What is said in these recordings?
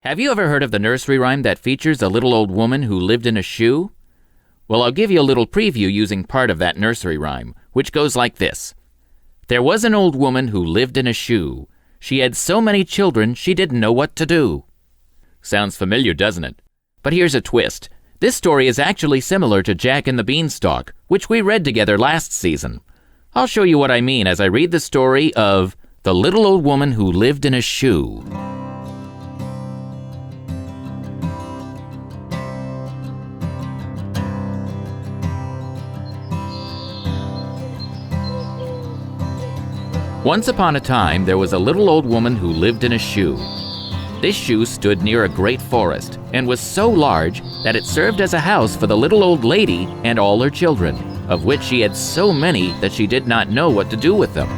Have you ever heard of the nursery rhyme that features a little old woman who lived in a shoe? Well, I'll give you a little preview using part of that nursery rhyme, which goes like this. There was an old woman who lived in a shoe. She had so many children she didn't know what to do. Sounds familiar, doesn't it? But here's a twist. This story is actually similar to Jack and the Beanstalk, which we read together last season. I'll show you what I mean as I read the story of The Little Old Woman Who Lived in a Shoe. Once upon a time, there was a little old woman who lived in a shoe. This shoe stood near a great forest and was so large that it served as a house for the little old lady and all her children, of which she had so many that she did not know what to do with them.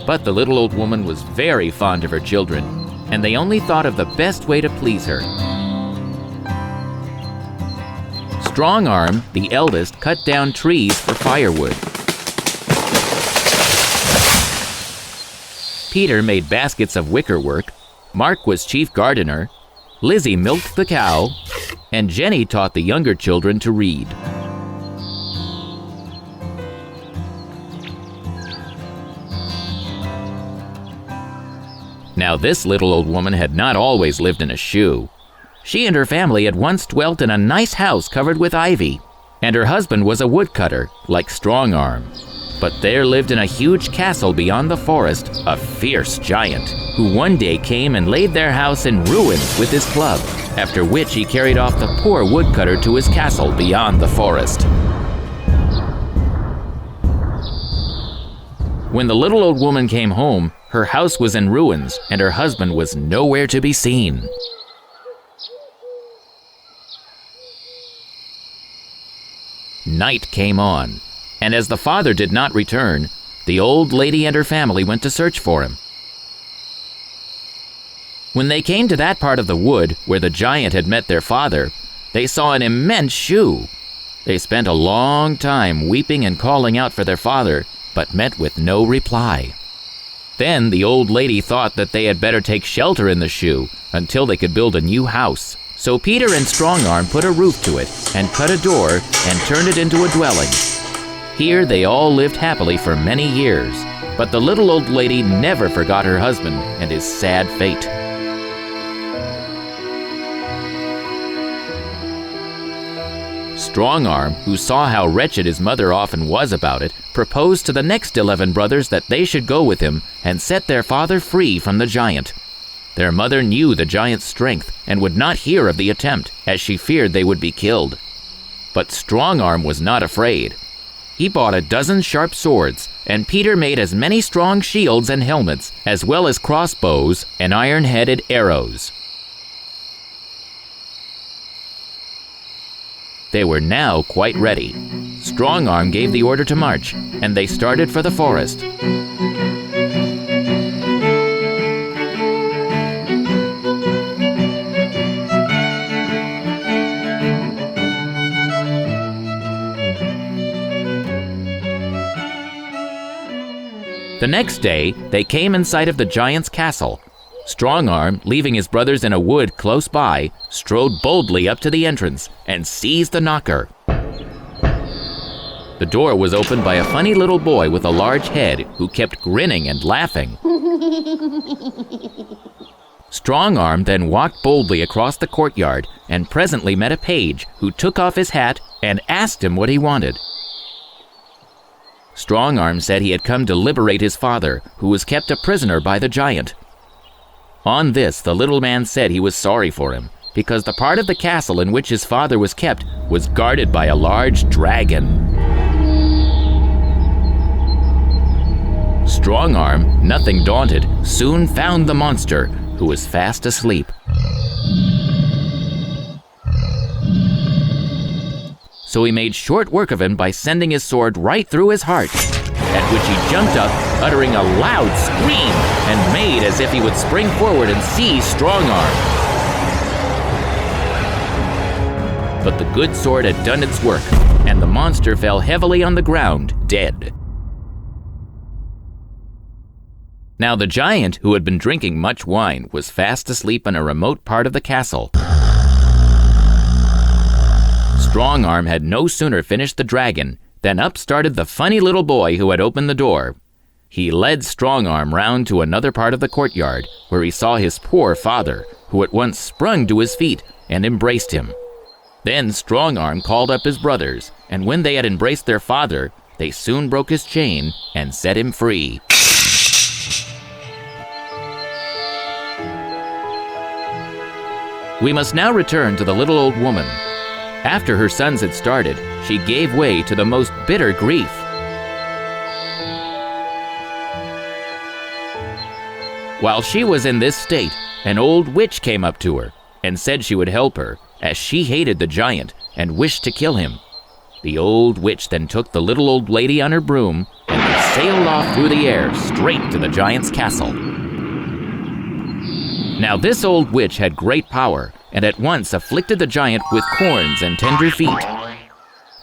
But the little old woman was very fond of her children, and they only thought of the best way to please her. Strong Arm, the eldest, cut down trees for firewood. Peter made baskets of wickerwork, Mark was chief gardener, Lizzie milked the cow, and Jenny taught the younger children to read. Now this little old woman had not always lived in a shoe. She and her family had once dwelt in a nice house covered with ivy, and her husband was a woodcutter, like Strong Arm. But there lived in a huge castle beyond the forest a fierce giant, who one day came and laid their house in ruins with his club, after which he carried off the poor woodcutter to his castle beyond the forest. When the little old woman came home, her house was in ruins and her husband was nowhere to be seen. Night came on, and as the father did not return, the old lady and her family went to search for him. When they came to that part of the wood where the giant had met their father, they saw an immense shoe. They spent a long time weeping and calling out for their father, but met with no reply. Then the old lady thought that they had better take shelter in the shoe until they could build a new house. So Peter and Strong Arm put a roof to it and cut a door and turned it into a dwelling. Here they all lived happily for many years, but the little old lady never forgot her husband and his sad fate. Strong Arm, who saw how wretched his mother often was about it, proposed to the next 11 brothers that they should go with him and set their father free from the giant. Their mother knew the giant's strength and would not hear of the attempt, as she feared they would be killed. But Strong Arm was not afraid. He bought a dozen sharp swords, and Peter made as many strong shields and helmets, as well as crossbows and iron-headed arrows. They were now quite ready. Strong Arm gave the order to march, and they started for the forest. The next day, they came in sight of the giant's castle. Strong Arm, leaving his brothers in a wood close by, strode boldly up to the entrance and seized the knocker. The door was opened by a funny little boy with a large head who kept grinning and laughing. Strong Arm then walked boldly across the courtyard and presently met a page who took off his hat and asked him what he wanted. Strong Arm said he had come to liberate his father, who was kept a prisoner by the giant. On this, the little man said he was sorry for him, because the part of the castle in which his father was kept was guarded by a large dragon. Strong Arm, nothing daunted, soon found the monster, who was fast asleep. So he made short work of him by sending his sword right through his heart, at which he jumped up, uttering a loud scream, and made as if he would spring forward and seize Strong Arm. But the good sword had done its work, and the monster fell heavily on the ground, dead. Now the giant, who had been drinking much wine, was fast asleep in a remote part of the castle. Strong Arm had no sooner finished the dragon than up started the funny little boy who had opened the door. He led Strong Arm round to another part of the courtyard, where he saw his poor father, who at once sprung to his feet and embraced him. Then Strong Arm called up his brothers, and when they had embraced their father, they soon broke his chain and set him free. We must now return to the little old woman. After her sons had started, she gave way to the most bitter grief. While she was in this state, an old witch came up to her and said she would help her, as she hated the giant and wished to kill him. The old witch then took the little old lady on her broom and they sailed off through the air straight to the giant's castle. Now this old witch had great power and at once afflicted the giant with corns and tender feet.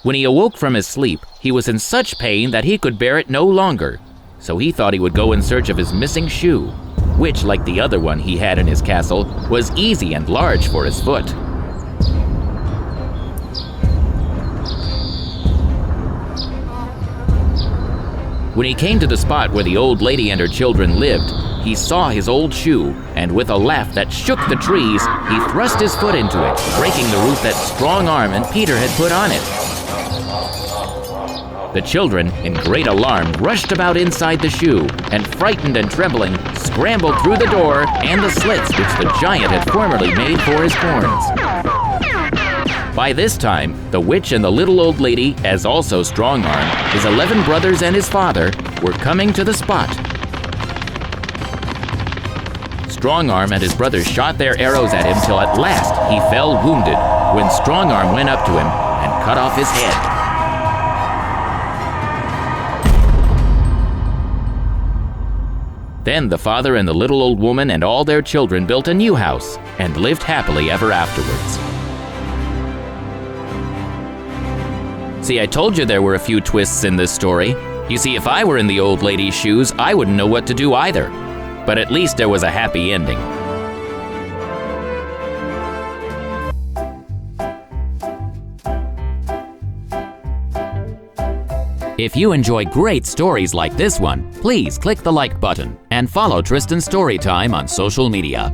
When he awoke from his sleep, he was in such pain that he could bear it no longer, so he thought he would go in search of his missing shoe, which, like the other one he had in his castle, was easy and large for his foot. When he came to the spot where the old lady and her children lived, he saw his old shoe, and with a laugh that shook the trees, he thrust his foot into it, breaking the roof that Strong Arm and Peter had put on it. The children, in great alarm, rushed about inside the shoe, and frightened and trembling, scrambled through the door and the slits which the giant had formerly made for his corns. By this time, the witch and the little old lady, as also Strong Arm, his 11 brothers and his father, were coming to the spot. Strong Arm and his brothers shot their arrows at him till at last he fell wounded, when Strong Arm went up to him and cut off his head. Then the father and the little old woman and all their children built a new house and lived happily ever afterwards. See, I told you there were a few twists in this story. You see, if I were in the old lady's shoes, I wouldn't know what to do either. But at least there was a happy ending. If you enjoy great stories like this one, please click the like button and follow Tristan Storytime on social media.